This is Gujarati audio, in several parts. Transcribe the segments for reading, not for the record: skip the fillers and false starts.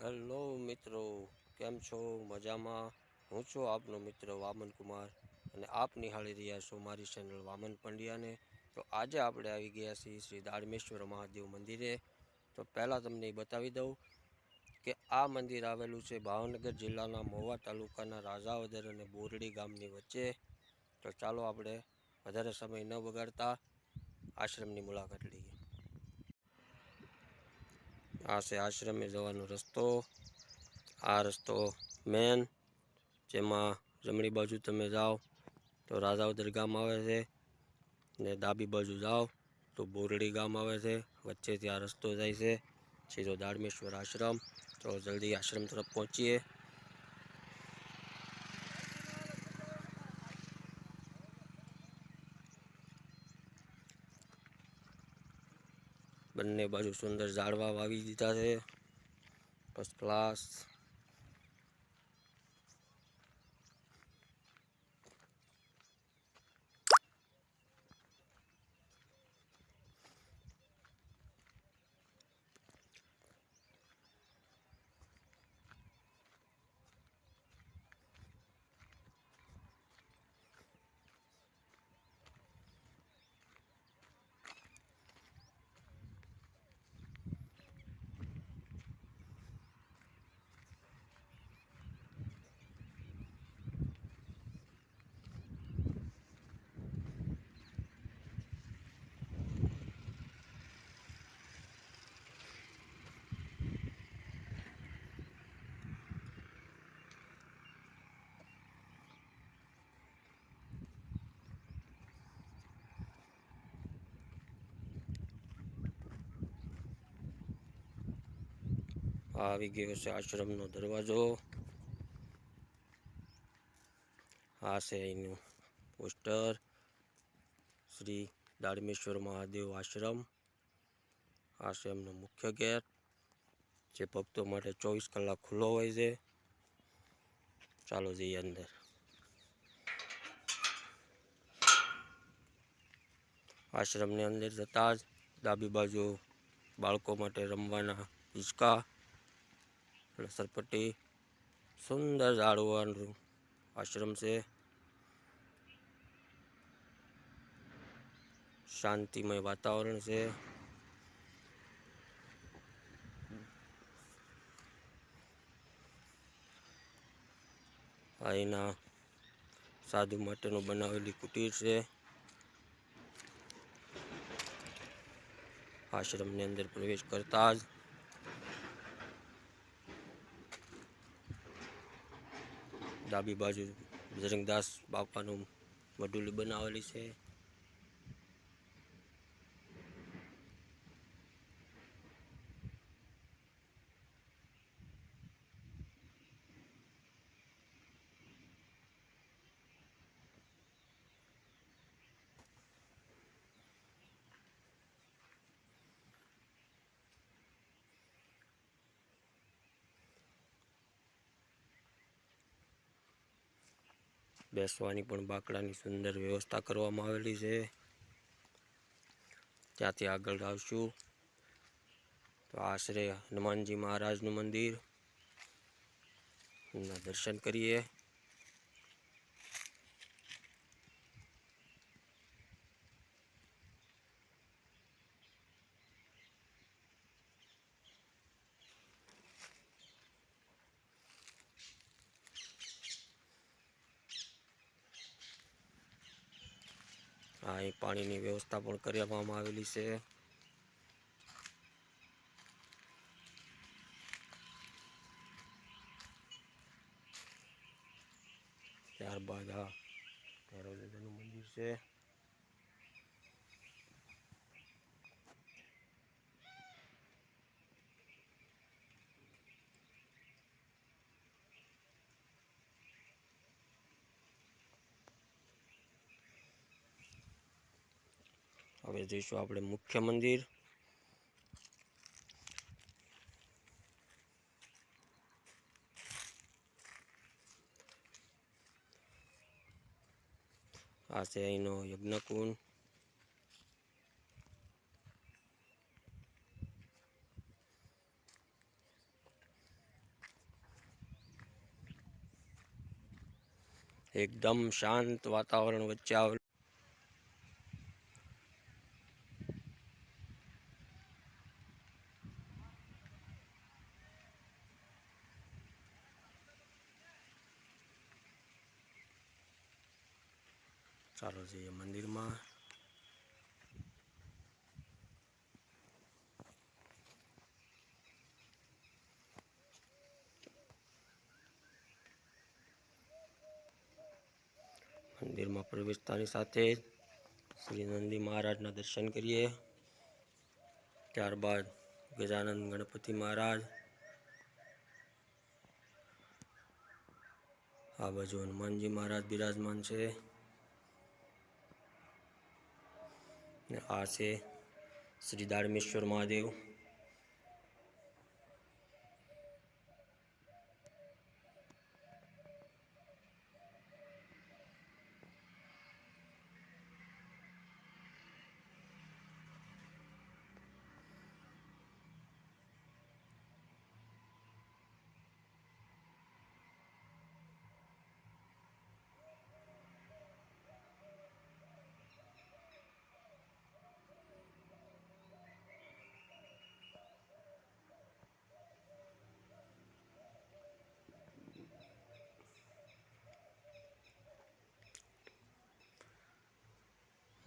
હેલો મિત્રો, કેમ છો? મજામાં? હું છું આપનો મિત્ર વામન કુમાર અને આપ નિહાળી રહ્યા છો મારી ચેનલ વામન પંડ્યાને. તો આજે આપણે આવી ગયા છીએ શ્રી દાડમેશ્વર મહાદેવ મંદિરે. તો પહેલાં તમને એ બતાવી દઉં કે આ મંદિર આવેલું છે ભાવનગર જિલ્લાના મહુવા તાલુકાના રાજાવદર અને બોરડી ગામની વચ્ચે. તો ચાલો આપણે વધારે સમય ન બગાડતા આશ્રમની મુલાકાત લઈએ. આ છે આશ્રમે જવાનો રસ્તો. આ રસ્તો મેન, જેમાં જમણી બાજુ તમે જાઓ તો રાજાવદર ગામ આવે છે ને ડાબી બાજુ જાઓ તો બોરડી ગામ આવે છે. વચ્ચેથી આ રસ્તો જાય છે સીધો દાડમેશ્વર આશ્રમ. તો જલ્દી આશ્રમ તરફ પહોંચીએ. બંને બાજુ સુંદર ઝાડવા વાવી દીધા છે, ફર્સ્ટ ક્લાસ. આવી ગયો છે આશ્રમનો દરવાજો. આ છે અહીંનું પોસ્ટર, શ્રી દાડમેશ્વર મહાદેવ આશ્રમ. આ છે એમનો મુખ્ય ગેટ, જે ભક્તો માટે 24 કલાક ખુલ્લો હોય છે. ચાલો જઈએ અંદર. આશ્રમની અંદર જતાં જ ડાબી બાજુ બાળકો માટે રમવાના હિંચકા, લસરપટ્ટી, સુંદર ઝાડવાનું આશ્રમ છે. શાંતિમય વાતાવરણ છે. અહીંના સાધુ માટેનું બનાવેલી કુટીર છે. આશ્રમની અંદર પ્રવેશ કરતા જ ડાબી બાજુ બજરંગદાસ બાપાનું મઢુલી બનાવેલી છે. બેસવાની પણ બાકડાની સુંદર વ્યવસ્થા કરવામાં આવેલી છે. ત્યાંથી આગળ આવશું તો આશરે હનુમાનજી મહારાજનું મંદિર, એમના દર્શન કરીએ. અહીં પાણીની વ્યવસ્થા પણ કરવામાં આવેલી છે. ત્યારબાદ આ ભૈરવદાદાનું મંદિર છે. હવે જઈશું આપણે મુખ્ય મંદિર. આ છે અહીંનો યજ્ઞકુંડ. એકદમ શાંત વાતાવરણ વચ્ચે આવેલું ચાલો જઈએ મંદિરમાં. મંદિરમાં પ્રવેશતાની સાથે જ શ્રી નંદી મહારાજના દર્શન કરીએ. ત્યારબાદ ગજાનંદ ગણપતિ મહારાજ, આ બાજુ હનુમાનજી મહારાજ બિરાજમાન છે. ને આ છે શ્રી દાડમેશ્વર મહાદેવ.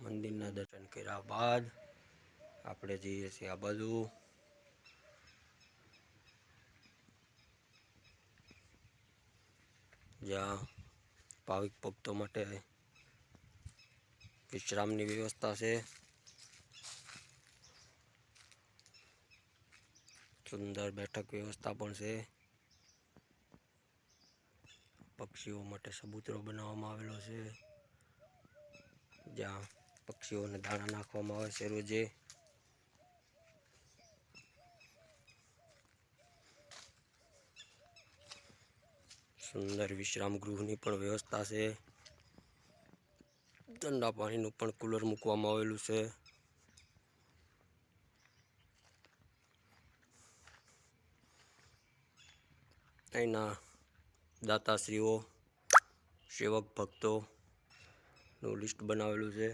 મંદિરના દર્શન કર્યા બાદ આપણે જઈએ છીએ આ બાજુ. જ્યાં ભાવિક ભક્તો માટે વિશ્રામની વ્યવસ્થા છે. સુંદર બેઠક વ્યવસ્થા પણ છે. પક્ષીઓ માટે ચબૂતરો બનાવવામાં આવેલો છે, જ્યાં પક્ષીઓને દાણા નાખવામાં આવે છે રોજે. સુંદર વિશ્રામ ગૃહની પણ વ્યવસ્થા છે. ઠંડા પાણીનું પણ કુલર મૂકવામાં આવેલું છે. અહીંના દાતાશ્રીઓ, સેવક ભક્તોનું લિસ્ટ બનાવેલું છે.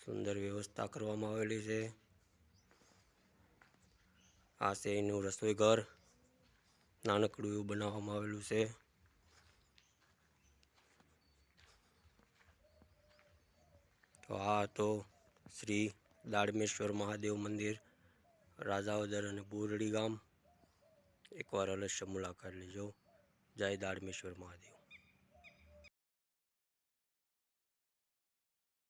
સુંદર વ્યવસ્થા કરવામાં આવેલી છે. આ છે એનું રસોઈ ઘર, નાનકડું એવું બનાવવામાં આવેલું છે. તો આ તો શ્રી દાડમેશ્વર મહાદેવ મંદિર, રાજાવદર અને બોરડી ગામ. એકવાર અવશ્ય મુલાકાત લેજો. જય દાડમેશ્વર મહાદેવ.